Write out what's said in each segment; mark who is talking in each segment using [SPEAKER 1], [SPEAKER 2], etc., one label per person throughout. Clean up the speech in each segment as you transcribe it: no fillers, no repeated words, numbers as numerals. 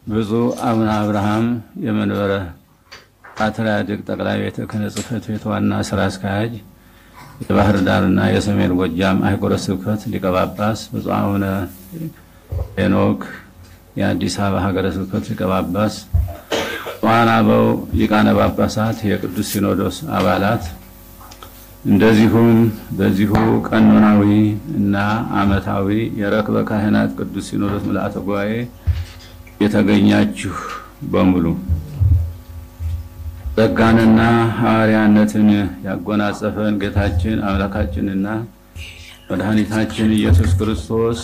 [SPEAKER 1] ብፁዕ አቡነ አብርሃም የመንበረ ፓትርያርክ ጠቅላይ ቤተ ክህነት ጽሕፈት ቤት ዋና ስራ አስኪያጅ፣ የባህር ዳርና የሰሜን ጎጃም አህጉረ ስብከት ሊቀ ጳጳስ፣ ብፁዕ አቡነ ሄኖክ የአዲስ አበባ ሀገረ ስብከት ሊቀ ጳጳስ፣ ብፁዓን አበው ሊቃነ ጳጳሳት፣ የቅዱስ ሲኖዶስ አባላት፣ እንደዚሁም በዚሁ ቀኖናዊ እና ዓመታዊ የረክበ ካህናት ቅዱስ ሲኖዶስ ምልዓተ ጉባኤ የተገኛችሁ በሙሉ ጸጋንና ሐዋርያነትን ያጎናጸፈን ጌታችን አምላካችንና መድኃኒታችን ኢየሱስ ክርስቶስ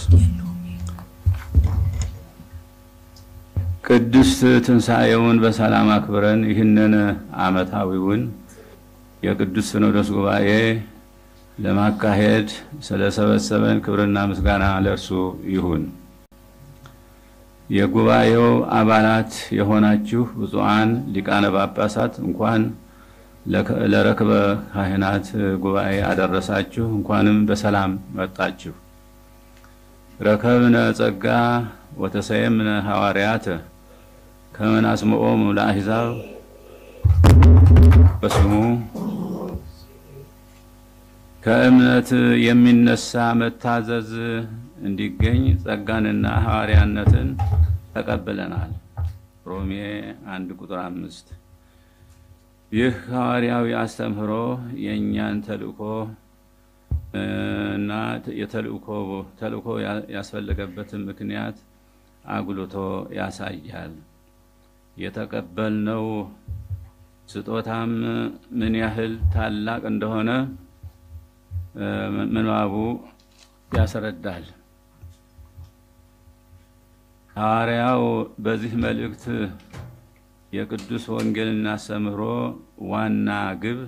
[SPEAKER 1] ቅዱስ ትንሣኤውን በሰላም አክብረን ይህንን ዓመታዊውን የቅዱስ ሲኖዶስ ጉባኤ ለማካሄድ ስለሰበሰበን ክብርና ምስጋና ለእርሱ ይሁን። የጉባኤው አባላት የሆናችሁ ብፁዓን ሊቃነ ጳጳሳት እንኳን ለረክበ ካህናት ጉባኤ አደረሳችሁ፣ እንኳንም በሰላም መጣችሁ። ረከብነ ጸጋ ወተሰየምነ ሐዋርያት ከመ ናስምዖሙ ለአሕዛብ በስሙ። ከእምነት የሚነሳ መታዘዝ እንዲገኝ ጸጋንና ሐዋርያነትን ተቀብለናል። ሮሜ 1:5። ይህ ሐዋርያዊ አስተምህሮ የእኛን ተልእኮ እና ተልእኮ ያስፈልገበትን ምክንያት አጉልቶ ያሳያል። የተቀበልነው ስጦታም ምን ያህል ታላቅ እንደሆነ ምንባቡ ያስረዳል። ሐዋርያው በዚህ መልእክት የቅዱስ ወንጌልን አስተምህሮ ዋና ግብ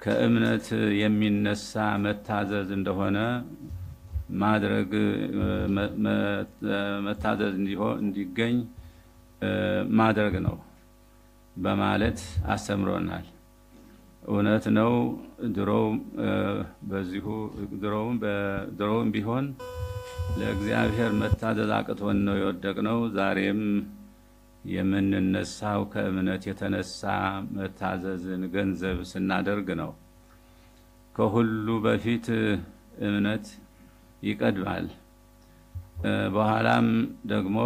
[SPEAKER 1] ከእምነት የሚነሳ መታዘዝ እንደሆነ ማድረግ መታዘዝ እንዲገኝ ማድረግ ነው በማለት አስተምሮናል። እውነት ነው። ድሮውም ቢሆን ለእግዚአብሔር መታዘዝ አቅቶን ነው የወደቅነው። ዛሬም የምንነሳው ከእምነት የተነሳ መታዘዝን ገንዘብ ስናደርግ ነው። ከሁሉ በፊት እምነት ይቀድማል። በኋላም ደግሞ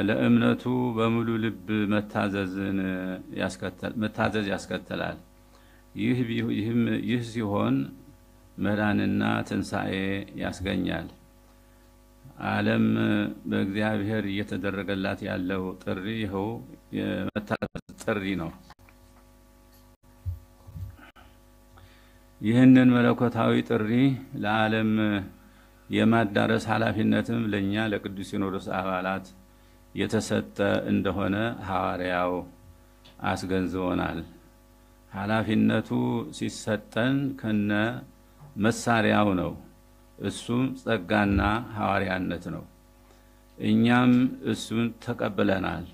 [SPEAKER 1] ለእምነቱ በሙሉ ልብ መታዘዝ ያስከተላል። ይህ ሲሆን መዳንና ትንሣኤ ያስገኛል። ዓለም በእግዚአብሔር እየተደረገላት ያለው ጥሪ ይኸው የመታዘዝ ጥሪ ነው። ይህንን መለኮታዊ ጥሪ ለዓለም የማዳረስ ኃላፊነትም ለእኛ ለቅዱስ ሲኖዶስ አባላት የተሰጠ እንደሆነ ሐዋርያው አስገንዝቦናል። ኃላፊነቱ ሲሰጠን ከነ መሳሪያው ነው። እሱም ጸጋና ሐዋርያነት ነው። እኛም እሱን ተቀብለናል።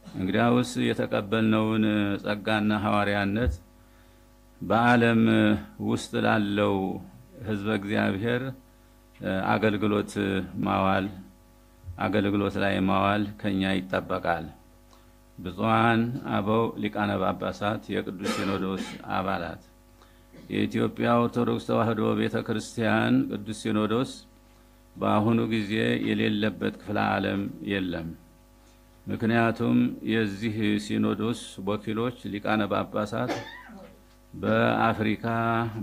[SPEAKER 1] እንግዲያውስ የተቀበልነውን ጸጋና ሐዋርያነት በዓለም ውስጥ ላለው ሕዝበ እግዚአብሔር አገልግሎት ላይ ማዋል ከኛ ይጠበቃል። ብፁዓን አበው ሊቃነ ጳጳሳት፣ የቅዱስ ሲኖዶስ አባላት፣ የኢትዮጵያ ኦርቶዶክስ ተዋሕዶ ቤተ ክርስቲያን ቅዱስ ሲኖዶስ በአሁኑ ጊዜ የሌለበት ክፍለ ዓለም የለም። ምክንያቱም የዚህ ሲኖዶስ ወኪሎች ሊቃነ ጳጳሳት በአፍሪካ፣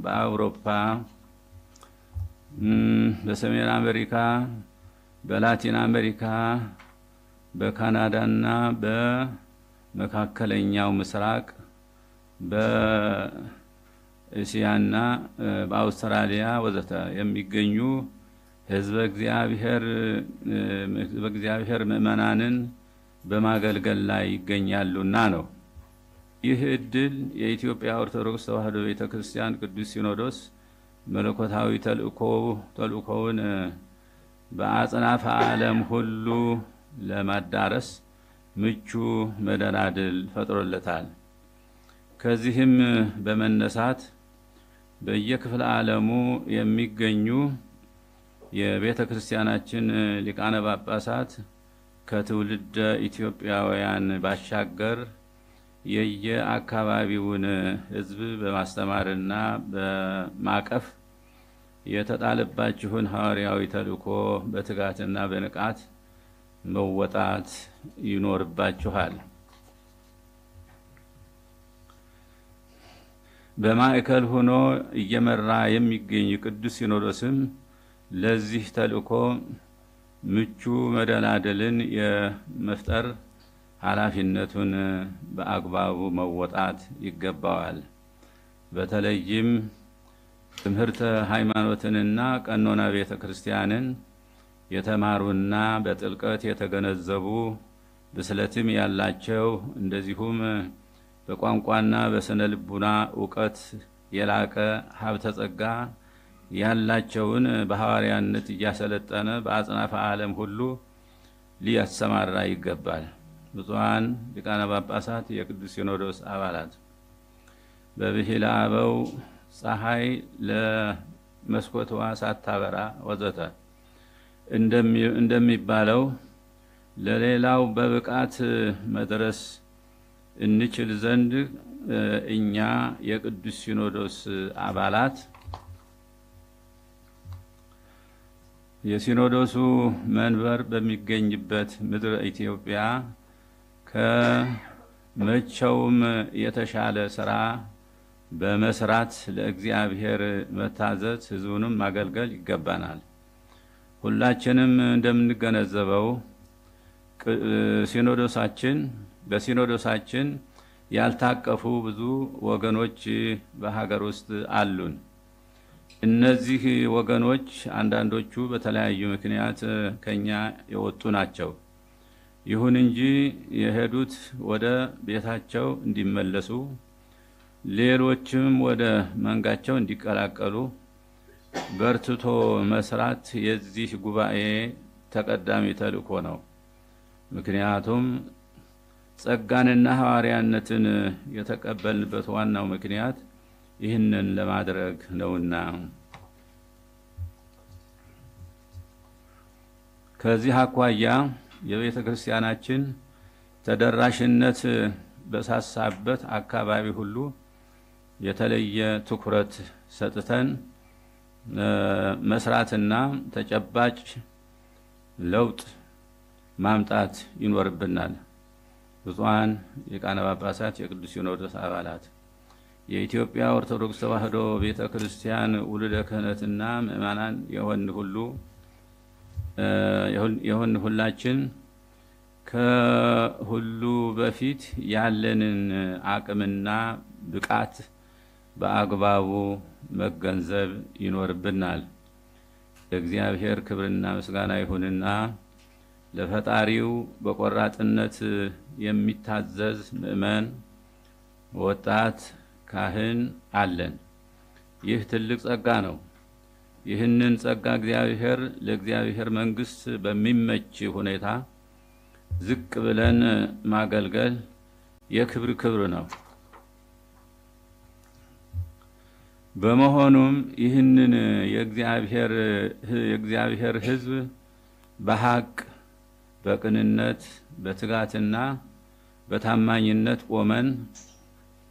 [SPEAKER 1] በአውሮፓ፣ በሰሜን አሜሪካ፣ በላቲን አሜሪካ፣ በካናዳና በመካከለኛው ምስራቅ፣ በእስያና በአውስትራሊያ ወዘተ የሚገኙ ሕዝበ እግዚአብሔር ምእመናንን በማገልገል ላይ ይገኛሉና ነው። ይህ ዕድል የኢትዮጵያ ኦርቶዶክስ ተዋሕዶ ቤተክርስቲያን ቅዱስ ሲኖዶስ መለኮታዊ ተልእኮውን በአጽናፈ ዓለም ሁሉ ለማዳረስ ምቹ መደላድል ፈጥሮለታል። ከዚህም በመነሳት በየክፍለ ዓለሙ የሚገኙ የቤተ ክርስቲያናችን ሊቃነ ጳጳሳት ከትውልደ ኢትዮጵያውያን ባሻገር የየአካባቢውን ሕዝብ በማስተማርና በማቀፍ የተጣለባችሁን ሐዋርያዊ ተልእኮ በትጋትና በንቃት መወጣት ይኖርባችኋል። በማዕከል ሆኖ እየመራ የሚገኝ ቅዱስ ሲኖዶስም ለዚህ ተልእኮ ምቹ መደላደልን የመፍጠር ኃላፊነቱን በአግባቡ መወጣት ይገባዋል። በተለይም ትምህርተ ሃይማኖትንና ቀኖና ቤተ ክርስቲያንን የተማሩና በጥልቀት የተገነዘቡ ብስለትም ያላቸው እንደዚሁም በቋንቋና በስነ ልቡና ዕውቀት የላቀ ሀብተ ጸጋ ያላቸውን በሐዋርያነት እያሰለጠነ በአጽናፈ ዓለም ሁሉ ሊያሰማራ ይገባል። ብፁዓን ሊቃነ ጳጳሳት፣ የቅዱስ ሲኖዶስ አባላት፣ በብሂለ አበው ፀሐይ ለመስኮትዋ ሳታበራ ወዘተ እንደሚባለው ለሌላው በብቃት መድረስ እንችል ዘንድ እኛ የቅዱስ ሲኖዶስ አባላት የሲኖዶሱ መንበር በሚገኝበት ምድረ ኢትዮጵያ ከመቼውም የተሻለ ስራ በመስራት ለእግዚአብሔር መታዘዝ፣ ሕዝቡንም ማገልገል ይገባናል። ሁላችንም እንደምንገነዘበው በሲኖዶሳችን ያልታቀፉ ብዙ ወገኖች በሀገር ውስጥ አሉን። እነዚህ ወገኖች አንዳንዶቹ በተለያዩ ምክንያት ከኛ የወጡ ናቸው። ይሁን እንጂ የሄዱት ወደ ቤታቸው እንዲመለሱ፣ ሌሎችም ወደ መንጋቸው እንዲቀላቀሉ በርትቶ መስራት የዚህ ጉባኤ ተቀዳሚ ተልእኮ ነው። ምክንያቱም ጸጋንና ሐዋርያነትን የተቀበልንበት ዋናው ምክንያት ይህንን ለማድረግ ነውና። ከዚህ አኳያ የቤተ ክርስቲያናችን ተደራሽነት በሳሳበት አካባቢ ሁሉ የተለየ ትኩረት ሰጥተን መስራትና ተጨባጭ ለውጥ ማምጣት ይኖርብናል። ብፁዓን ሊቃነ ጳጳሳት፣ የቅዱስ ሲኖዶስ አባላት፣ የኢትዮጵያ ኦርቶዶክስ ተዋሕዶ ቤተ ክርስቲያን ውሉደ ክህነትና ምእመናን የሆን ሁላችን ከሁሉ በፊት ያለንን አቅምና ብቃት በአግባቡ መገንዘብ ይኖርብናል። ለእግዚአብሔር ክብርና ምስጋና ይሁንና ለፈጣሪው በቆራጥነት የሚታዘዝ ምእመን፣ ወጣት ካህን አለን። ይህ ትልቅ ጸጋ ነው። ይህንን ጸጋ ለእግዚአብሔር መንግሥት በሚመች ሁኔታ ዝቅ ብለን ማገልገል የክብር ነው። በመሆኑም ይህንን የእግዚአብሔር ሕዝብ በሐቅ፣ በቅንነት፣ በትጋትና በታማኝነት ቆመን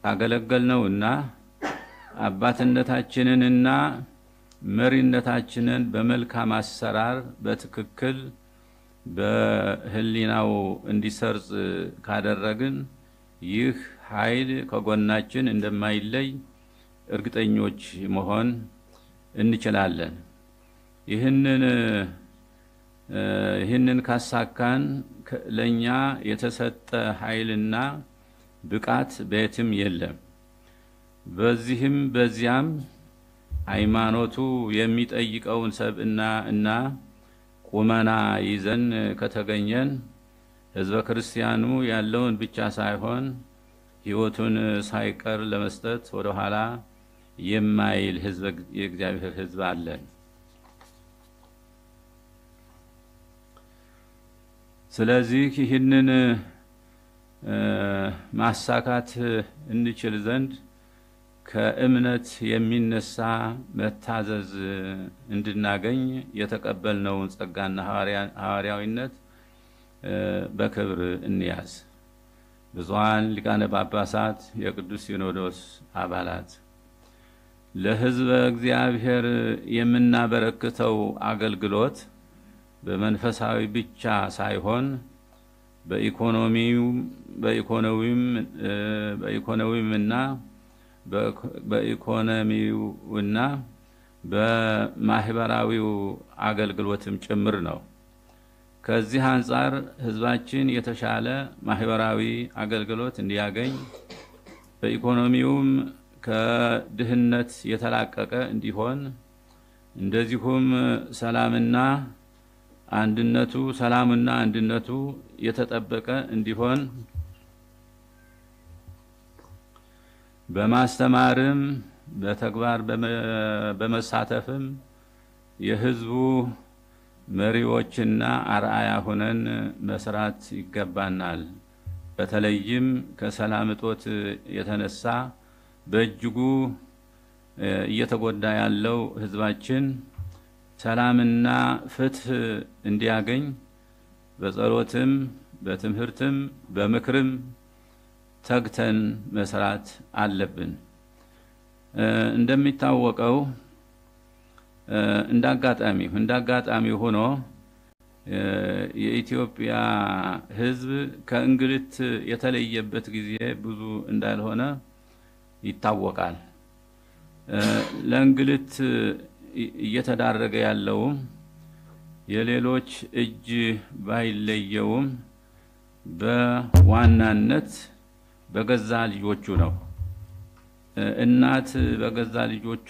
[SPEAKER 1] ካገለገልነውና አባትነታችንንና መሪነታችንን በመልካም አሰራር በትክክል በህሊናው እንዲሰርጽ ካደረግን ይህ ኃይል ከጎናችን እንደማይለይ እርግጠኞች መሆን እንችላለን። ይህንን ካሳካን ለኛ የተሰጠ ኃይልና ብቃት በየትም የለም። በዚህም በዚያም ሃይማኖቱ የሚጠይቀውን ሰብእና እና ቁመና ይዘን ከተገኘን ሕዝበ ክርስቲያኑ ያለውን ብቻ ሳይሆን ሕይወቱን ሳይቀር ለመስጠት ወደ ኋላ የማይል የእግዚአብሔር ሕዝብ አለን። ስለዚህ ይህንን ማሳካት እንችል ዘንድ ከእምነት የሚነሳ መታዘዝ እንድናገኝ የተቀበልነውን ጸጋና ሐዋርያዊነት በክብር እንያዝ። ብዙኃን ሊቃነ ጳጳሳት፣ የቅዱስ ሲኖዶስ አባላት ለሕዝበ እግዚአብሔር የምናበረክተው አገልግሎት በመንፈሳዊ ብቻ ሳይሆን በኢኮኖሚውና በማህበራዊው አገልግሎትም ጭምር ነው። ከዚህ አንፃር ሕዝባችን የተሻለ ማህበራዊ አገልግሎት እንዲያገኝ፣ በኢኮኖሚውም ከድህነት የተላቀቀ እንዲሆን፣ እንደዚሁም ሰላምና አንድነቱ የተጠበቀ እንዲሆን በማስተማርም በተግባር በመሳተፍም የሕዝቡ መሪዎችና አርአያ ሆነን መስራት ይገባናል። በተለይም ከሰላም እጦት የተነሳ በእጅጉ እየተጎዳ ያለው ሕዝባችን ሰላምና ፍትህ እንዲያገኝ በጸሎትም በትምህርትም በምክርም ተግተን መስራት አለብን። እንደሚታወቀው እንዳጋጣሚ ሆኖ የኢትዮጵያ ሕዝብ ከእንግልት የተለየበት ጊዜ ብዙ እንዳልሆነ ይታወቃል። ለእንግልት እየተዳረገ ያለውም የሌሎች እጅ ባይለየውም በዋናነት በገዛ ልጆቹ ነው። እናት በገዛ ልጆቿ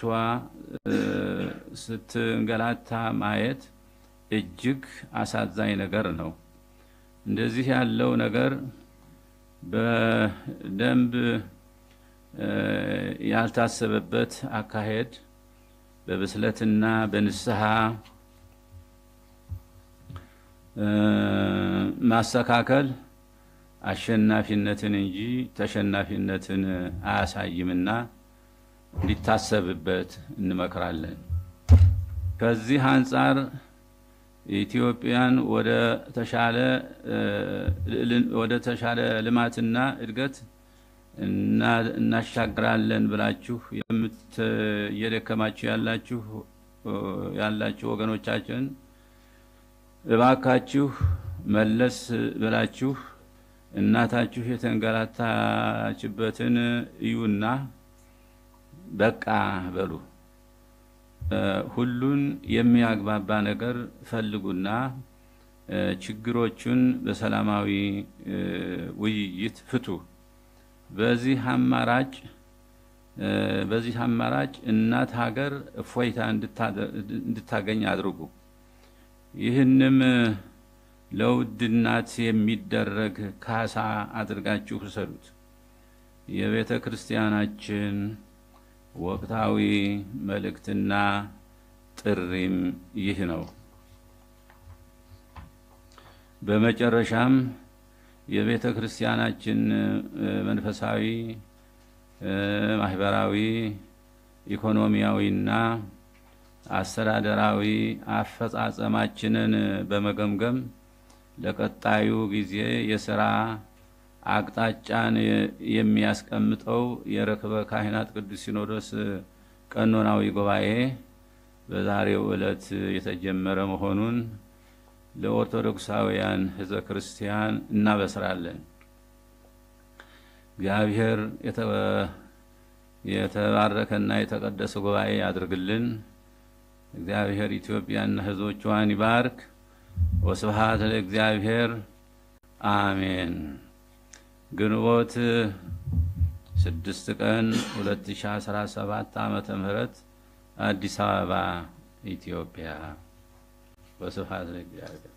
[SPEAKER 1] ስትንገላታ ማየት እጅግ አሳዛኝ ነገር ነው። እንደዚህ ያለው ነገር በደንብ ያልታሰበበት አካሄድ በብስለትና በንስሐ ማስተካከል አሸናፊነትን እንጂ ተሸናፊነትን አያሳይምና እንዲታሰብበት እንመክራለን። ከዚህ አንፃር ኢትዮጵያን ወደ ተሻለ ልማትና እድገት እናሻግራለን ብላችሁ እየደከማችሁ ያላችሁ ወገኖቻችን እባካችሁ መለስ ብላችሁ እናታችሁ የተንገላታችበትን እዩና በቃ በሉ። ሁሉን የሚያግባባ ነገር ፈልጉና ችግሮቹን በሰላማዊ ውይይት ፍቱ። በዚህ አማራጭ እናት ሀገር እፎይታ እንድታገኝ አድርጉ። ይህንም ለውድ እናት የሚደረግ ካሳ አድርጋችሁ ውሰዱት። የቤተ ክርስቲያናችን ወቅታዊ መልእክትና ጥሪም ይህ ነው። በመጨረሻም የቤተ ክርስቲያናችን መንፈሳዊ፣ ማህበራዊ፣ ኢኮኖሚያዊና አስተዳደራዊ አፈጻጸማችንን በመገምገም ለቀጣዩ ጊዜ የሥራ አቅጣጫን የሚያስቀምጠው የርክበ ካህናት ቅዱስ ሲኖዶስ ቀኖናዊ ጉባኤ በዛሬው ዕለት የተጀመረ መሆኑን ለኦርቶዶክሳውያን ሕዝበ ክርስቲያን እናበስራለን። እግዚአብሔር የተባረከና የተቀደሰ ጉባኤ ያድርግልን። እግዚአብሔር ኢትዮጵያና ሕዝቦቿን ይባርክ። ወስብሐት ለእግዚአብሔር አሜን። ግንቦት 6 ቀን 2017 ዓመተ ምህረት አዲስ አበባ ኢትዮጵያ። ወስብሐት ለእግዚአብሔር።